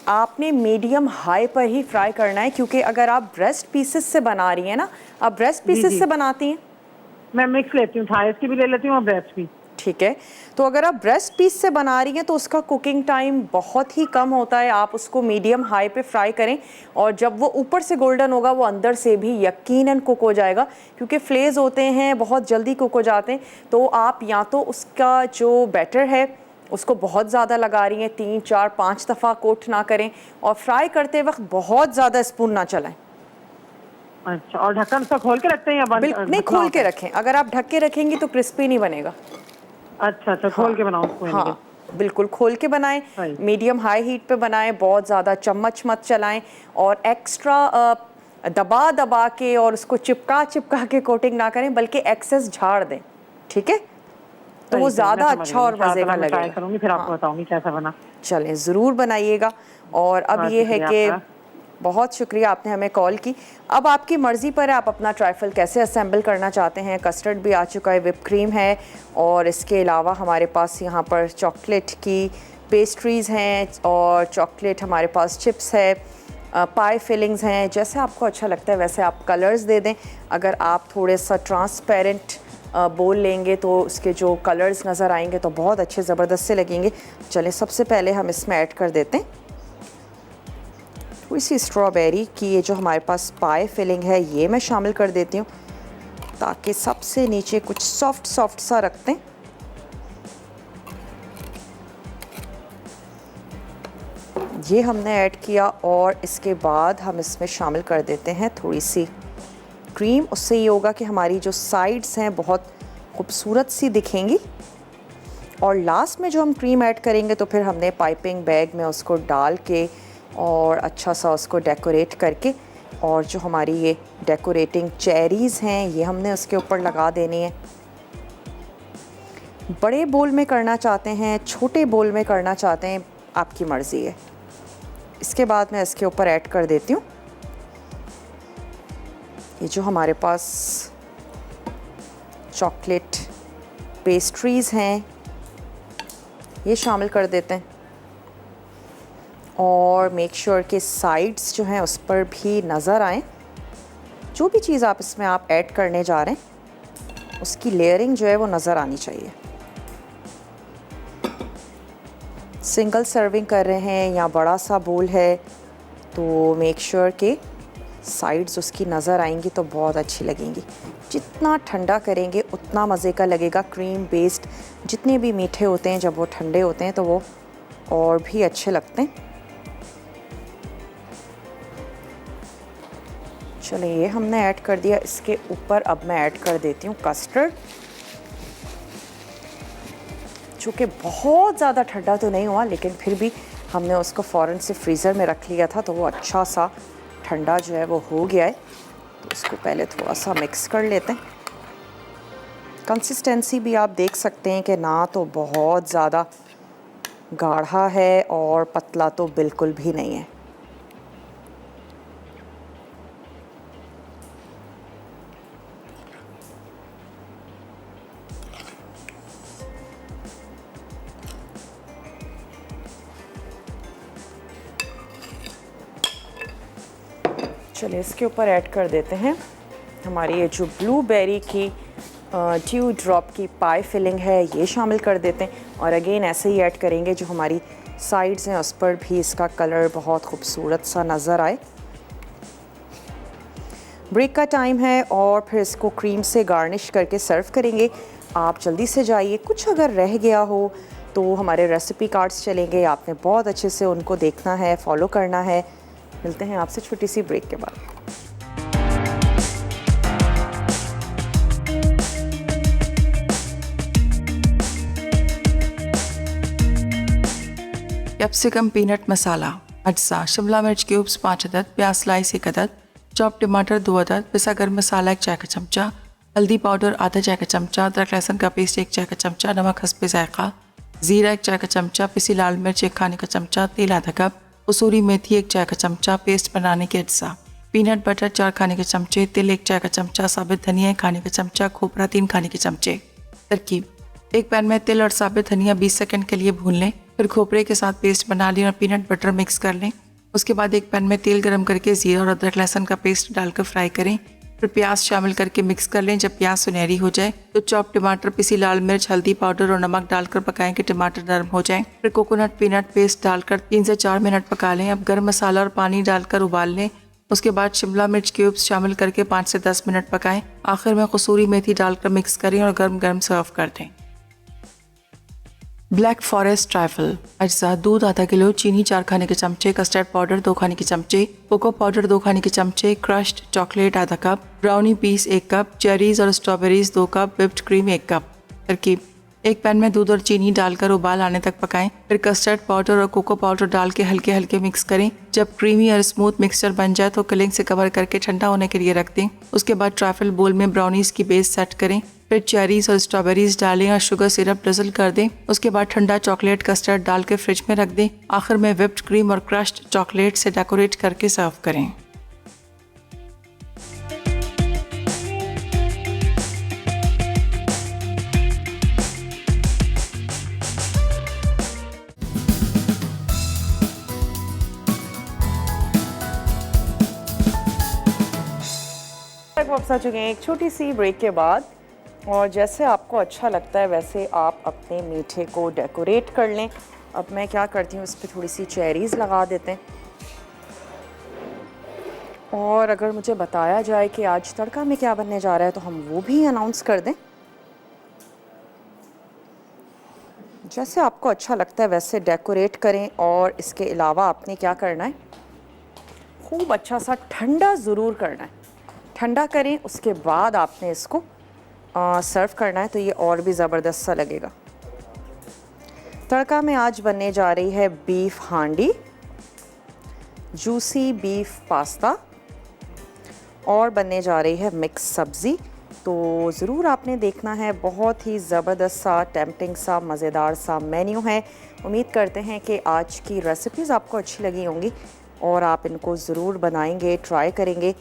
Speaker 1: आपने मीडियम हाई पर ही फ्राई करना है, क्योंकि अगर आप ब्रेस्ट पीसेस से बना रही हैं ना, आप ब्रेस्ट पीसेस से बनाती हैं?
Speaker 3: मैं मिक्स लेती हूँ, थाइस की भी ले लेती हूँ और ब्रेस्ट भी।
Speaker 1: ठीक है। तो अगर आप ब्रेस्ट पीस से बना रही हैं तो उसका कुकिंग टाइम बहुत ही कम होता है। आप उसको मीडियम हाई पे फ्राई करें और जब वो ऊपर से गोल्डन होगा वो अंदर से भी यकीनन कुक हो जाएगा, क्योंकि फ्लेज होते हैं बहुत जल्दी कुक हो जाते हैं। तो आप या तो उसका जो बैटर है उसको बहुत ज़्यादा लगा रही हैं, 3 4 5 दफ़ा कोट ना करें और फ्राई करते वक्त बहुत ज़्यादा स्पून ना चलाएं।
Speaker 3: अच्छा, और ढक्कन उसका खोल के रखते हैं या बंद?
Speaker 1: नहीं, खोल के रखें। अगर आप ढक के रखेंगी तो क्रिस्पी नहीं बनेगा।
Speaker 3: अच्छा अच्छा, खोल के बनाओ उसको।
Speaker 1: हाँ बिल्कुल, खोल के बनाएं, मीडियम हाई हीट पे बनाएं, बहुत ज़्यादा चम्मच मत चलाएं और एक्स्ट्रा दबा दबा के और उसको चिपका चिपका के कोटिंग ना करें, बल्कि एक्सेस झाड़ दें, ठीक है? तो वो ज़्यादा अच्छा और मज़े का लगेगा।
Speaker 3: ट्राई करूंगी, फिर आपको बताऊंगी कैसा बना।
Speaker 1: चलें, ज़रूर बनाइएगा। और अब ये है कि बहुत शुक्रिया आपने हमें कॉल की। अब आपकी मर्ज़ी पर है आप अपना ट्राइफल कैसे असेंबल करना चाहते हैं। कस्टर्ड भी आ चुका है, विप क्रीम है और इसके अलावा हमारे पास यहाँ पर चॉकलेट की पेस्ट्रीज़ हैं और चॉकलेट हमारे पास चिप्स है, पाई फिलिंग्स हैं। जैसे आपको अच्छा लगता है वैसे आप कलर्स दे दें। अगर आप थोड़े सा ट्रांसपेरेंट बोल लेंगे तो उसके जो कलर्स नज़र आएंगे तो बहुत अच्छे ज़बरदस्त से लगेंगे। चलें, सबसे पहले हम इसमें ऐड कर देते हैं थोड़ी सी स्ट्रॉबेरी की। ये जो हमारे पास पाई फिलिंग है ये मैं शामिल कर देती हूँ, ताकि सबसे नीचे कुछ सॉफ्ट सॉफ्ट सा रखते हैं। ये हमने ऐड किया और इसके बाद हम इसमें शामिल कर देते हैं थोड़ी सी क्रीम। उससे ये होगा कि हमारी जो साइड्स हैं बहुत खूबसूरत सी दिखेंगी। और लास्ट में जो हम क्रीम ऐड करेंगे तो फिर हमने पाइपिंग बैग में उसको डाल के और अच्छा सा उसको डेकोरेट करके, और जो हमारी ये डेकोरेटिंग चेरीज़ हैं ये हमने उसके ऊपर लगा देनी है। बड़े बोल में करना चाहते हैं, छोटे बोल में करना चाहते हैं, आपकी मर्ज़ी है। इसके बाद मैं इसके ऊपर ऐड कर देती हूँ ये जो हमारे पास चॉकलेट पेस्ट्रीज़ हैं ये शामिल कर देते हैं। और मेक श्योर कि साइड्स जो हैं उस पर भी नज़र आएँ। जो भी चीज़ आप इसमें आप ऐड करने जा रहे हैं उसकी लेयरिंग जो है वो नज़र आनी चाहिए। सिंगल सर्विंग कर रहे हैं या बड़ा सा बोल है तो मेक श्योर कि साइड्स उसकी नज़र आएंगी तो बहुत अच्छी लगेंगी। जितना ठंडा करेंगे उतना मज़े का लगेगा। क्रीम बेस्ड जितने भी मीठे होते हैं जब वो ठंडे होते हैं तो वो और भी अच्छे लगते हैं। चलिए, ये हमने ऐड कर दिया। इसके ऊपर अब मैं ऐड कर देती हूँ कस्टर्ड, जो कि बहुत ज़्यादा ठंडा तो नहीं हुआ लेकिन फिर भी हमने उसको फ़ौरन से फ्रीज़र में रख लिया था तो वो अच्छा सा ठंडा जो है वो हो गया है। तो इसको पहले थोड़ा सा मिक्स कर लेते हैं। कंसिस्टेंसी भी आप देख सकते हैं कि ना तो बहुत ज़्यादा गाढ़ा है और पतला तो बिल्कुल भी नहीं है। चलिए, इसके ऊपर ऐड कर देते हैं हमारी ये जो ब्लूबेरी की ड्यू ड्रॉप की पाई फिलिंग है ये शामिल कर देते हैं। और अगेन ऐसे ही ऐड करेंगे जो हमारी साइड्स हैं उस पर भी इसका कलर बहुत खूबसूरत सा नज़र आए। ब्रेक का टाइम है और फिर इसको क्रीम से गार्निश करके सर्व करेंगे। आप जल्दी से जाइए, कुछ अगर रह गया हो तो हमारे रेसिपी कार्ड्स चलेंगे, आपने बहुत अच्छे से उनको देखना है, फॉलो करना है। मिलते हैं आपसे छोटी सी ब्रेक के बाद।
Speaker 4: कैप्सिकम पीनट मसाला अज्जा, शिमला मिर्च क्यूब्स 5 अदद, प्याज स्लाइस 1 अदद, चॉप टमाटर 2 अदद, पिसा गर्म मसाला 1 चाय का चमचा, हल्दी पाउडर आधा चाय का चमचा, अदरक लहसुन का पेस्ट 1 चाय का चमचा, नमक हस्बे जायका, ज़ीरा 1 चाय का चमचा, पिसी लाल मिर्च 1 खाने का चमचा, तेल आधा कप, कसूरी मेथी 1 चाय का चमचा, पेस्ट बनाने के अज्जा, पीनट बटर 4 खाने के चमचे, तिल 1 चाय का चमचा, साबित धनिया 1 खाने का चमचा, खोपरा 3 खाने के चमचे। तरकीब: एक पैन में तिल और साबित धनिया 20 सेकंड के लिए भून लें, फिर खोपरे के साथ पेस्ट बना लें और पीनट बटर मिक्स कर लें। उसके बाद एक पैन में तेल गरम करके ज़ीरा और अदरक लहसुन का पेस्ट डालकर फ्राई करें। फिर प्याज शामिल करके मिक्स कर लें। जब प्याज सुनहरी हो जाए तो चॉप टमाटर, पिसी लाल मिर्च, हल्दी पाउडर और नमक डालकर पकाएं कि टमाटर नरम हो जाएं। फिर कोकोनट पीनट पेस्ट डालकर 3 से 4 मिनट पका लें। अब गर्म मसाला और पानी डालकर उबाल लें। उसके बाद शिमला मिर्च क्यूब्स शामिल करके 5 से 10 मिनट पकाएं। आखिर में कसूरी मेथी डालकर मिक्स करें और गर्म गर्म सर्व कर दें। ब्लैक फॉरेस्ट ट्राइफल अज्जा: दूध आधा किलो, चीनी 4 खाने के चमचे, कस्टर्ड पाउडर 2 खाने के चमचे, कोको पाउडर 2 खाने के चमचे, क्रश्ड चॉकलेट आधा cup, brownie piece 1 cup, cherries और strawberries 2 cup, whipped cream 1 cup. तरकीब: एक पैन में दूध और चीनी डालकर उबाल आने तक पकाएं। फिर कस्टर्ड पाउडर और कोको पाउडर डाल के हल्के हल्के मिक्स करें। जब क्रीमी और स्मूथ मिक्सचर बन जाए तो कलिंग से कवर करके ठंडा होने के लिए रख दें। उसके बाद ट्राइफल बोल में ब्राउनीज की बेस सेट करें। फिर चेरीज और स्ट्रॉबेरीज डालें और शुगर सिरप ड्रिजल कर दें। उसके बाद ठंडा चॉकलेट कस्टर्ड डाल के फ्रिज में रख दें। आखिर में व्हिप्ड क्रीम और क्रश्ड चॉकलेट से डेकोरेट करके सर्व करें।
Speaker 1: वापस आ चुके हैं एक छोटी सी ब्रेक के बाद, और जैसे आपको अच्छा लगता है वैसे आप अपने मीठे को डेकोरेट कर लें। अब मैं क्या करती हूँ, इस पर थोड़ी सी चेरीज़ लगा देते हैं। और अगर मुझे बताया जाए कि आज तड़का में क्या बनने जा रहा है तो हम वो भी अनाउंस कर दें। जैसे आपको अच्छा लगता है वैसे डेकोरेट करें। और इसके अलावा आपने क्या करना है, खूब अच्छा सा ठंडा ज़रूर करना है। ठंडा करें, उसके बाद आपने इसको सर्व करना है तो ये और भी ज़बरदस्त सा लगेगा। तड़का में आज बनने जा रही है बीफ हांडी, जूसी बीफ पास्ता, और बनने जा रही है मिक्स सब्ज़ी। तो ज़रूर आपने देखना है, बहुत ही ज़बरदस्त सा, टेम्पटिंग सा, मज़ेदार सा मेन्यू है। उम्मीद करते हैं कि आज की रेसिपीज़ आपको अच्छी लगी होंगी और आप इनको ज़रूर बनाएंगे, ट्राई करेंगे।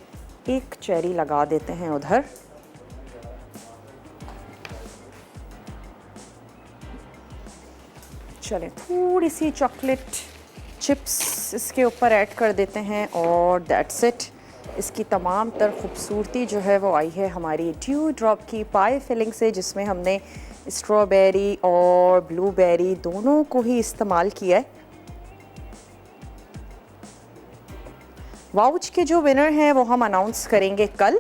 Speaker 1: एक चेरी लगा देते हैं उधर। चलें, थोड़ी सी चॉकलेट चिप्स इसके ऊपर ऐड कर देते हैं और दैट्स इट। इसकी तमाम तर खूबसूरती जो है वो आई है हमारी ड्यू ड्रॉप की पाई फिलिंग से, जिसमें हमने स्ट्रॉबेरी और ब्लूबेरी दोनों को ही इस्तेमाल किया है। वाउच के जो विनर हैं वो हम अनाउंस करेंगे कल,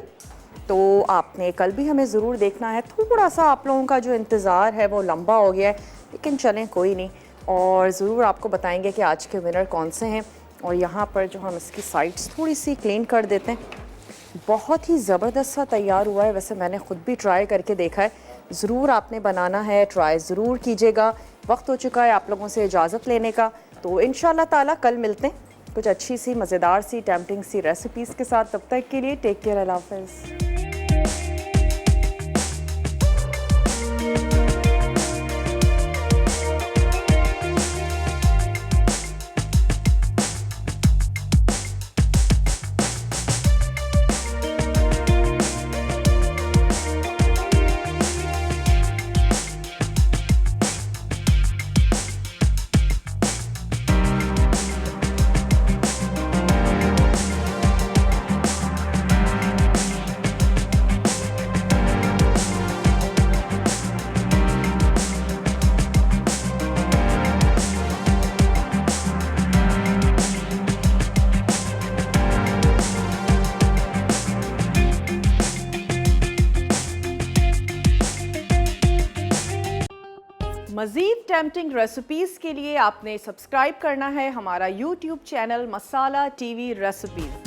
Speaker 1: तो आपने कल भी हमें ज़रूर देखना है। थोड़ा सा आप लोगों का जो इंतज़ार है वो लंबा हो गया है, लेकिन चलें कोई नहीं, और ज़रूर आपको बताएंगे कि आज के विनर कौन से हैं। और यहाँ पर जो हम इसकी साइड्स थोड़ी सी क्लीन कर देते हैं। बहुत ही ज़बरदस्त सा तैयार हुआ है। वैसे मैंने ख़ुद भी ट्राई करके देखा है। ज़रूर आपने बनाना है, ट्राई ज़रूर कीजिएगा। वक्त हो चुका है आप लोगों से इजाज़त लेने का, तो इंशाल्लाह ताला कल मिलते हैं कुछ अच्छी सी, मज़ेदार सी, टेम्पटिंग सी रेसिपीज़ के साथ। तब तक के लिए टेक केयर, अल्लाह हाफ़िज़। मज़ीद टेम्पटिंग रेसिपीज़ के लिए आपने सब्सक्राइब करना है हमारा YouTube चैनल मसाला TV रेसिपीज़।